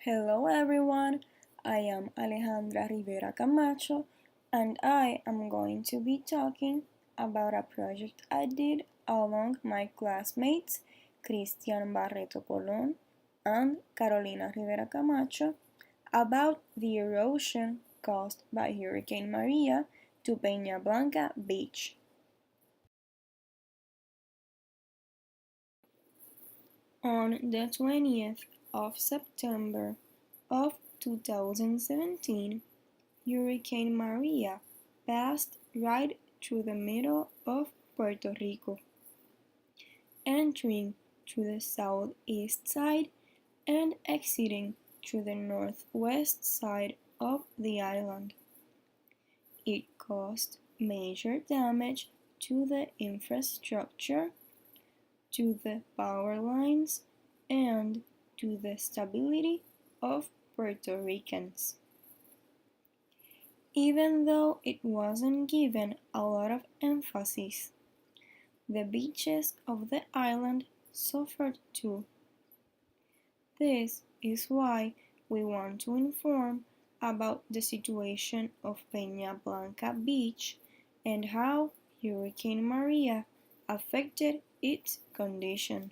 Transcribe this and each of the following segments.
Hello everyone, I am Alejandra Rivera Camacho and I am going to be talking about a project I did along my classmates Cristian Barreto Colon and Carolina Rivera Camacho about the erosion caused by Hurricane Maria to Peña Blanca Beach. On the 20th of September of 2017, Hurricane Maria passed right through the middle of Puerto Rico, entering through the southeast side and exiting through the northwest side of the island. It caused major damage to the infrastructure, to the power lines, and to the stability of Puerto Ricans. Even though it wasn't given a lot of emphasis, the beaches of the island suffered too. This is why we want to inform about the situation of Peña Blanca Beach and how Hurricane Maria affected its condition.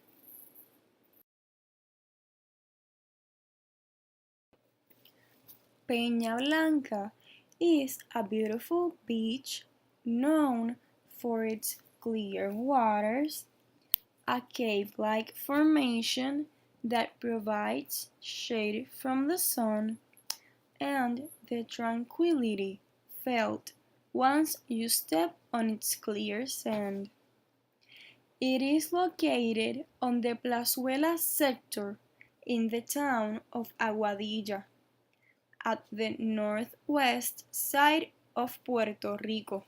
Peña Blanca is a beautiful beach known for its clear waters, a cave-like formation that provides shade from the sun, and the tranquility felt once you step on its clear sand. It is located on the Plazuela sector in the town of Aguadilla, at the northwest side of Puerto Rico.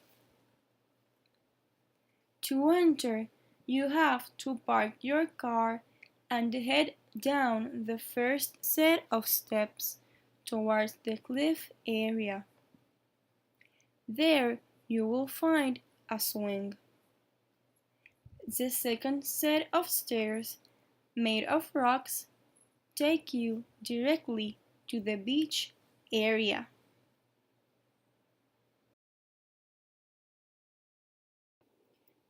To enter, you have to park your car and head down the first set of steps towards the cliff area. There you will find a swing. The second set of stairs, made of rocks, take you directly to the beach area.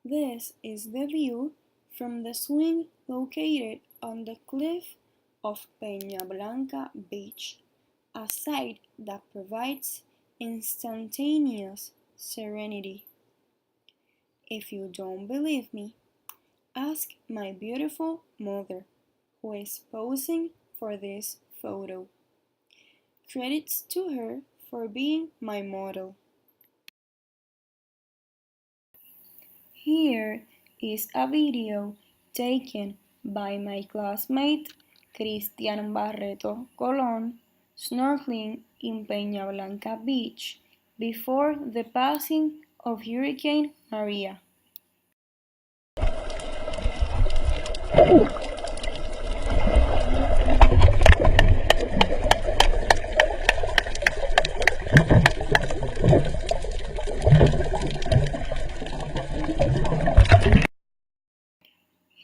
This is the view from the swing located on the cliff of Peña Blanca Beach, a sight that provides instantaneous serenity. If you don't believe me, ask my beautiful mother, who is posing for this photo. Credits to her for being my model. Here is a video taken by my classmate Cristian Barreto Colon snorkeling in Peña Blanca Beach before the passing of Hurricane Maria.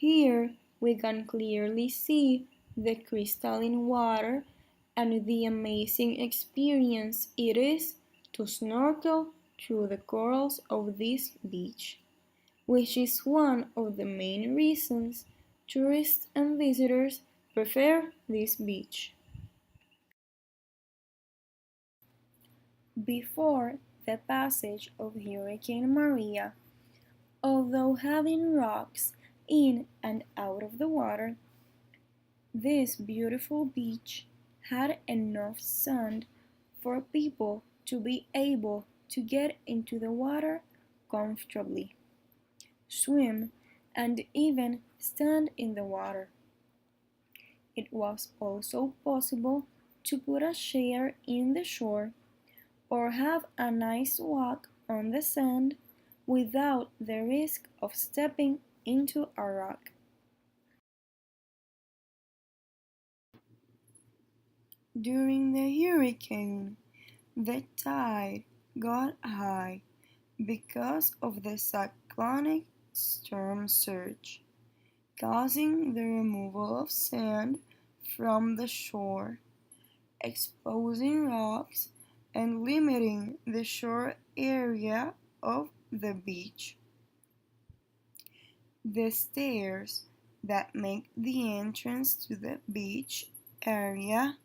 Here we can clearly see the crystalline water and the amazing experience it is to snorkel through the corals of this beach, which is one of the main reasons tourists and visitors prefer this beach. Before the passage of Hurricane Maria, although having rocks in and out of the water, this beautiful beach had enough sand for people to be able to get into the water comfortably, swim, and even stand in the water. It was also possible to put a chair in the shore or have a nice walk on the sand without the risk of stepping into a rock. During the hurricane, the tide got high because of the cyclonic storm surge, causing the removal of sand from the shore, exposing rocks and limiting the shore area of the beach. The stairs that make the entrance to the beach area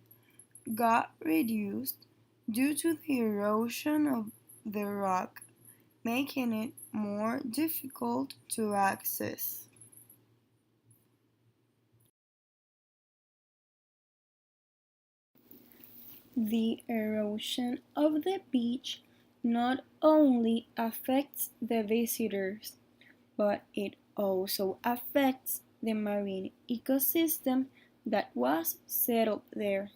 got reduced due to the erosion of the rock, making it more difficult to access. The erosion of the beach not only affects the visitors, but it also affects the marine ecosystem that was settled there.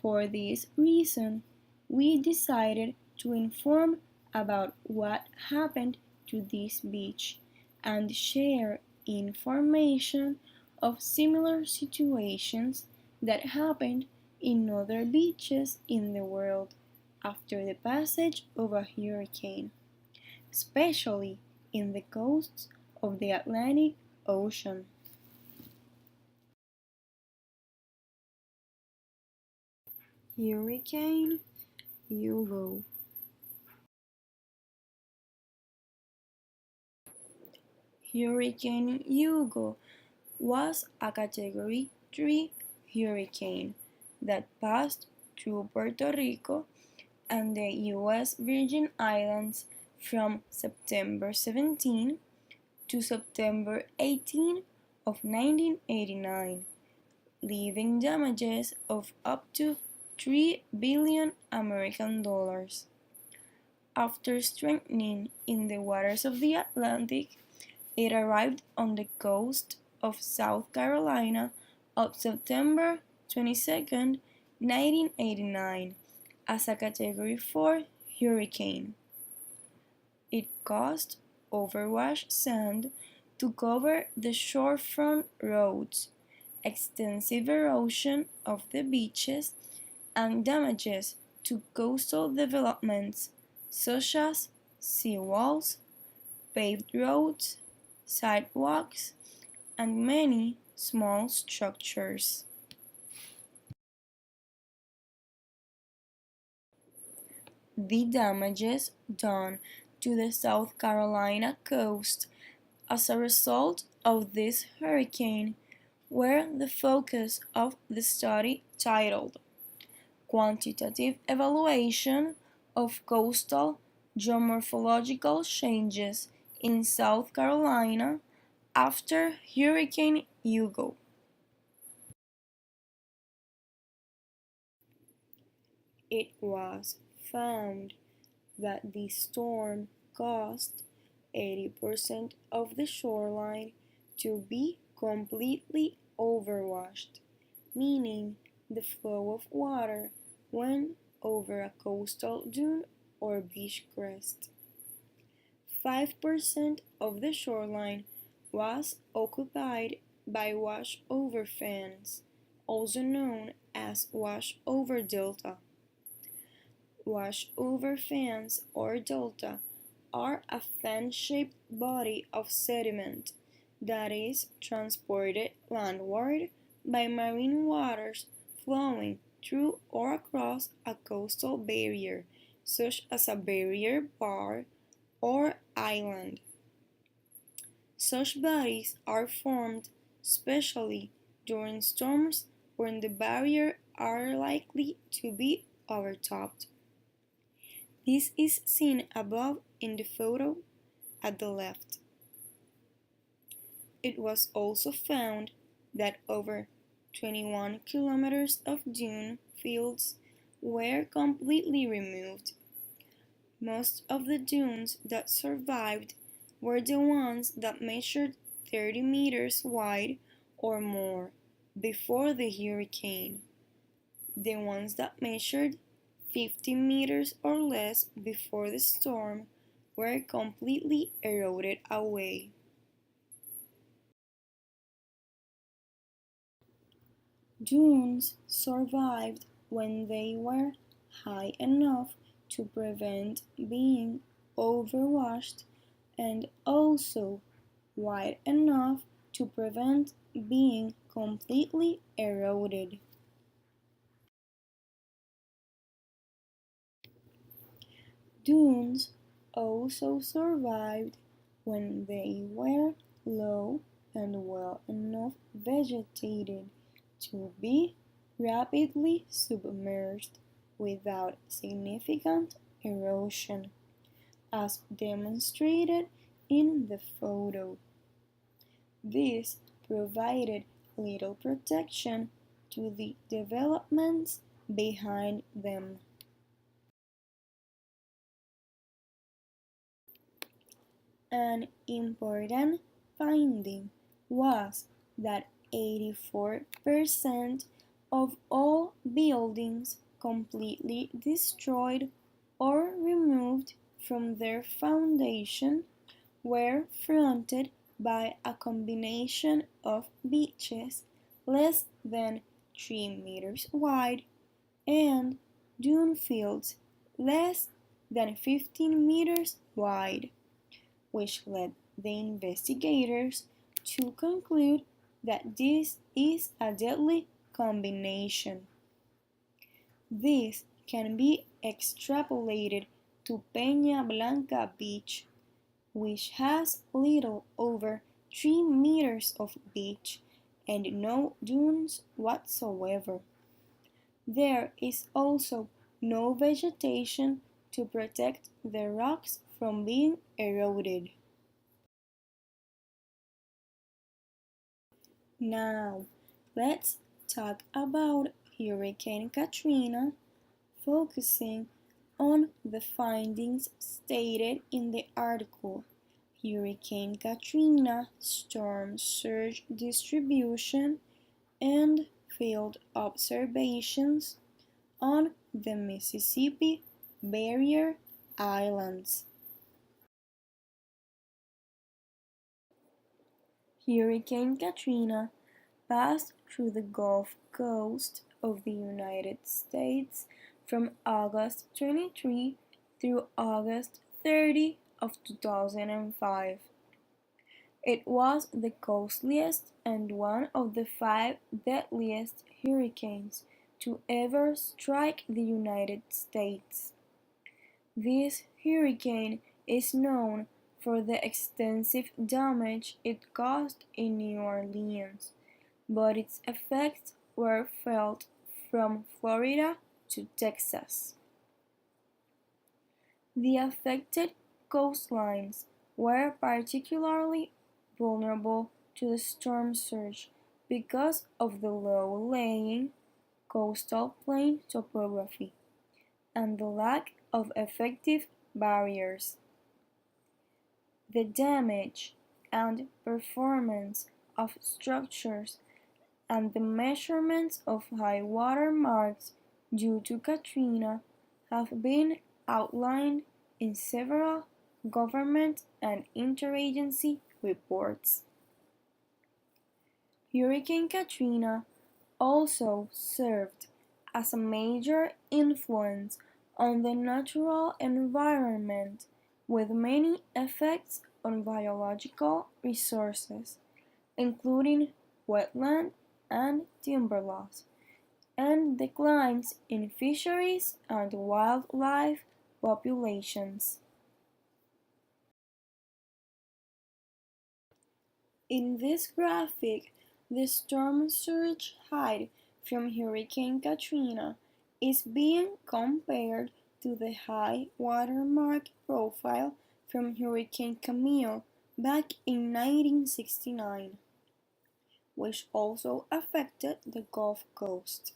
For this reason, we decided to inform about what happened to this beach and share information of similar situations that happened in other beaches in the world after the passage of a hurricane, especially in the coasts of the Atlantic Ocean. Hurricane Hugo. Hurricane Hugo was a Category 3 hurricane that passed through Puerto Rico and the U.S. Virgin Islands from September 17 to September 18 of 1989, leaving damages of up to 3 billion American dollars. After strengthening in the waters of the Atlantic, it arrived on the coast of South Carolina on September 22, 1989, as a Category 4 hurricane. It caused overwashed sand to cover the shorefront roads, extensive erosion of the beaches, and damages to coastal developments such as seawalls, paved roads, sidewalks, and many small structures. The damages done to the South Carolina coast as a result of this hurricane were the focus of the study titled Quantitative Evaluation of Coastal Geomorphological Changes in South Carolina after Hurricane Hugo. It was found that the storm caused 80% of the shoreline to be completely overwashed, meaning the flow of water went over a coastal dune or beach crest. 5% of the shoreline was occupied by washover fans, also known as washover delta. Washover fans or delta are a fan-shaped body of sediment that is transported landward by marine waters flowing through or across a coastal barrier, such as a barrier bar or island. Such bodies are formed especially during storms when the barrier are likely to be overtopped. This is seen above in the photo at the left. It was also found that over 21 kilometers of dune fields were completely removed. Most of the dunes that survived were the ones that measured 30 meters wide or more before the hurricane. The ones that measured 50 meters or less before the storm were completely eroded away. Dunes survived when they were high enough to prevent being overwashed and also wide enough to prevent being completely eroded. Dunes also survived when they were low and well enough vegetated to be rapidly submerged without significant erosion, as demonstrated in the photo. This provided little protection to the developments behind them. An important finding was that 84% of all buildings completely destroyed or removed from their foundation were fronted by a combination of beaches less than 3 meters wide and dune fields less than 15 meters wide, which led the investigators to conclude that this is a deadly combination. This can be extrapolated to Peña Blanca Beach, which has little over 3 meters of beach and no dunes whatsoever. There is also no vegetation to protect the rocks from being eroded. Now, let's talk about Hurricane Katrina, focusing on the findings stated in the article. Hurricane Katrina storm surge distribution and field observations on the Mississippi Barrier Islands. Hurricane Katrina passed through the Gulf Coast of the United States from August 23 through August 30 of 2005. It was the costliest and one of the 5 deadliest hurricanes to ever strike the United States. This hurricane is known for the extensive damage it caused in New Orleans, but its effects were felt from Florida to Texas. The affected coastlines were particularly vulnerable to the storm surge because of the low-lying coastal plain topography and the lack of effective barriers. The damage and performance of structures and the measurements of high water marks due to Katrina have been outlined in several government and interagency reports. Hurricane Katrina also served as a major influence on the natural environment, with many effects on biological resources, including wetland and timber loss, and declines in fisheries and wildlife populations. In this graphic, the storm surge height from Hurricane Katrina is being compared to the high water mark profile from Hurricane Camille back in 1969, which also affected the Gulf Coast.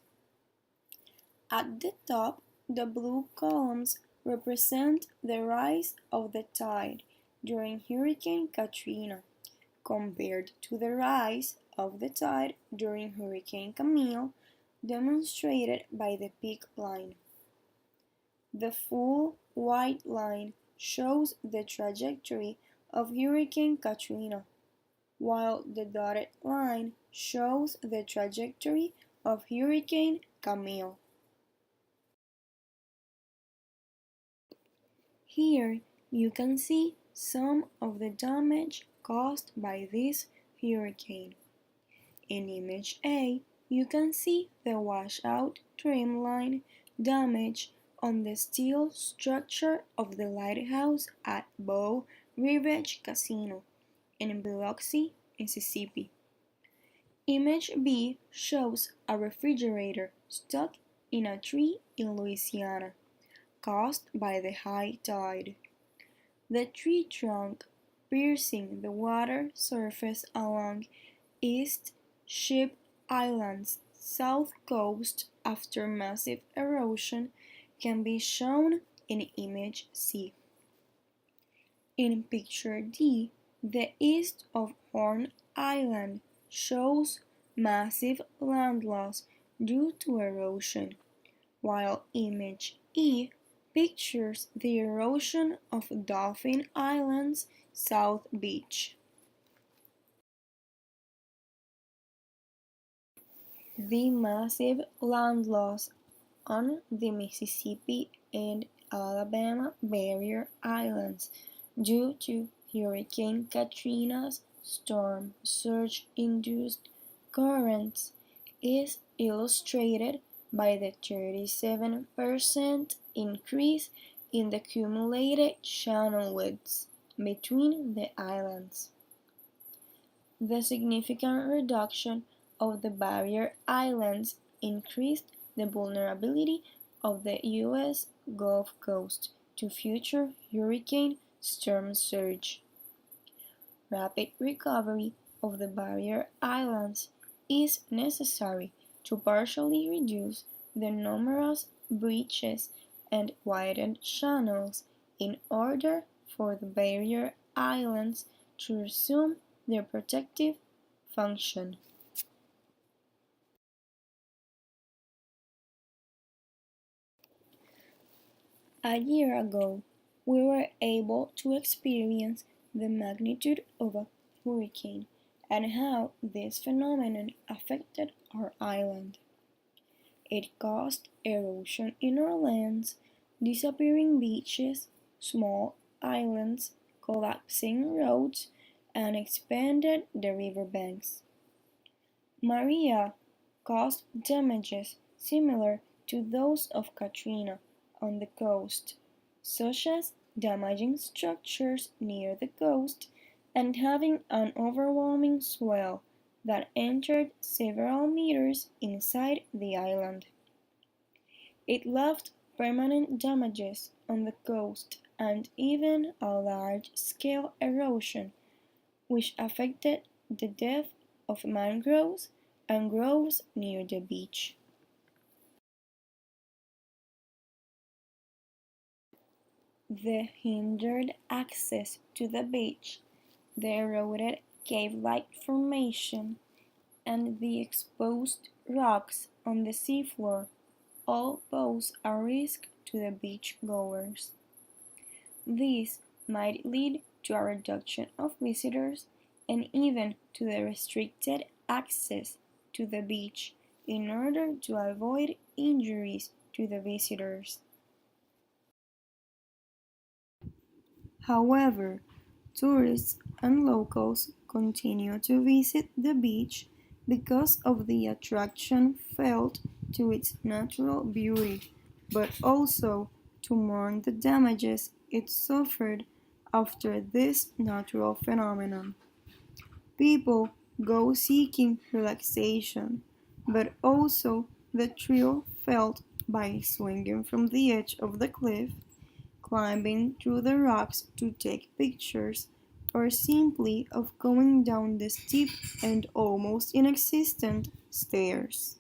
At the top, the blue columns represent the rise of the tide during Hurricane Katrina, compared to the rise of the tide during Hurricane Camille, demonstrated by the peak line. The full white line shows the trajectory of Hurricane Katrina, while the dotted line shows the trajectory of Hurricane Camille. Here you can see some of the damage caused by this hurricane. In image A, you can see the washout trim line damage on the steel structure of the lighthouse at Bow Rivage Casino in Biloxi, Mississippi. Image B shows a refrigerator stuck in a tree in Louisiana, caused by the high tide. The tree trunk piercing the water surface along East Ship Island's south coast after massive erosion can be shown in image C. In picture D, the east of Horn Island shows massive land loss due to erosion, while image E pictures the erosion of Dauphin Island's South Beach. The massive land loss on the Mississippi and Alabama barrier islands due to Hurricane Katrina's storm surge-induced currents is illustrated by the 37% increase in the cumulated channel widths between the islands. The significant reduction of the barrier islands increased the vulnerability of the U.S. Gulf Coast to future hurricane storm surge. Rapid recovery of the barrier islands is necessary to partially reduce the numerous breaches and widened channels in order for the barrier islands to resume their protective function. A year ago, we were able to experience the magnitude of a hurricane and how this phenomenon affected our island. It caused erosion in our lands, disappearing beaches, small islands, collapsing roads, and expanded the riverbanks. Maria caused damages similar to those of Katrina on the coast, such as damaging structures near the coast and having an overwhelming swell that entered several meters inside the island. It left permanent damages on the coast and even a large-scale erosion, which affected the depth of mangroves and groves near the beach. The hindered access to the beach, the eroded cave-like formation, and the exposed rocks on the seafloor all pose a risk to the beachgoers. This might lead to a reduction of visitors and even to the restricted access to the beach in order to avoid injuries to the visitors. However, tourists and locals continue to visit the beach because of the attraction felt to its natural beauty, but also to mourn the damages it suffered after this natural phenomenon. People go seeking relaxation, but also the thrill felt by swinging from the edge of the cliff, climbing through the rocks to take pictures, or simply of going down the steep and almost inexistent stairs.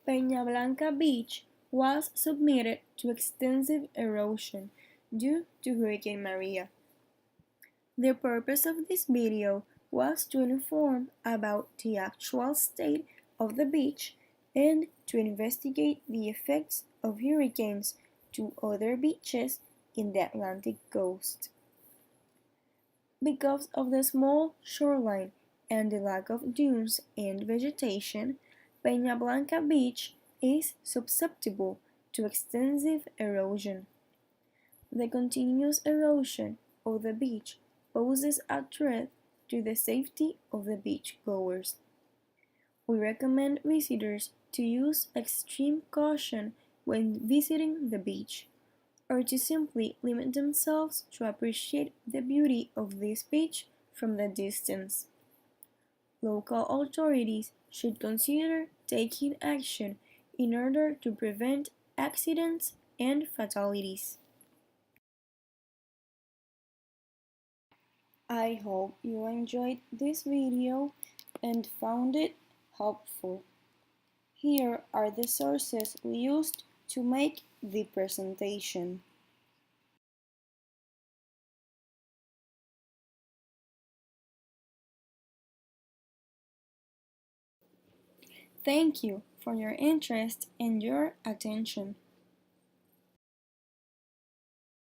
Peña Blanca Beach was submitted to extensive erosion due to Hurricane Maria. The purpose of this video was to inform about the actual state of the beach and to investigate the effects of hurricanes to other beaches in the Atlantic coast. Because of the small shoreline and the lack of dunes and vegetation, Peña Blanca Beach is susceptible to extensive erosion. The continuous erosion of the beach poses a threat to the safety of the beachgoers. We recommend visitors to use extreme caution when visiting the beach, or to simply limit themselves to appreciate the beauty of this beach from the distance. Local authorities should consider taking action in order to prevent accidents and fatalities. I hope you enjoyed this video and found it helpful. Here are the sources we used to make the presentation. Thank you for your interest and your attention.